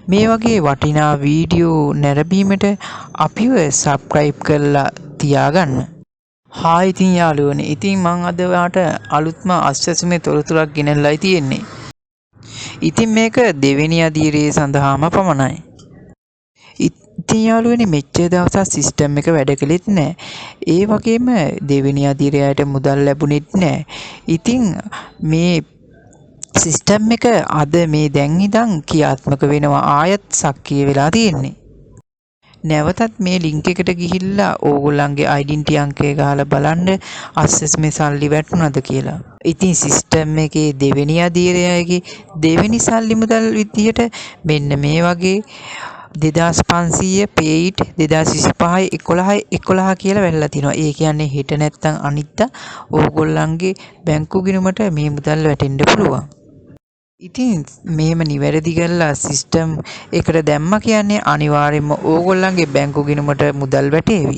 මේ වගේ වටිනා වීඩියෝ නැරඹීමට අපිව සබ්ස්ක්‍රයිබ් කරලා තියාගන්න. හායි ඉතින් යාළුවනේ. ඉතින් මං අද ඔයාලට අලුත්ම අස්වැසුමේ තොරතුරක් ගෙනල්ලායි තියෙන්නේ. ඉතින් මේක දෙවෙනි අදියරේ සඳහාම පමණයි. ඉතින් යාළුවනේ මෙච්චර දවසක් සිස්ටම් එක වැඩ කළෙත් නැහැ. ඒ වගේම දෙවෙනි අදියරයට මුදල් ලැබුණෙත් නැහැ. ඉතින් මේ සිස්ටම් එක අද මේ දැන් ඉඳන් ක්‍රියාත්මක වෙනවා. ආයත් සක්‍රිය වෙලා තියෙන්නේ. නැවතත් මේ ලින්ක් එකට ගිහිල්ලා ඕගොල්ලන්ගේ ඩෙන්ටිටි අංකය ගහලා බලන්න අස්වැසුමේ සල්ලි වැටුණාද කියලා. ඉතින් සිස්ටම් එකේ දෙවෙනි අදියරයගේ දෙවෙනි සල්ලි මුදල් විදියට මෙන්න මේ වගේ 2500 paid 2025 11 කියලා වැටලා තිනවා. ඒ කියන්නේ හෙට නැත්තම් අනිද්දා ඕගොල්ලන්ගේ බැංකු ගිණුමට මේ මුදල් වැටෙන්න පුළුවන්. ඉතින් මේම නිවැරදි කරලා සිස්ටම් එකට දැම්ම කියන්නේ අනිවාර්යයෙන්ම ඕගොල්ලන්ගේ බැංකු ගිණුමට මුදල් වැටේවි.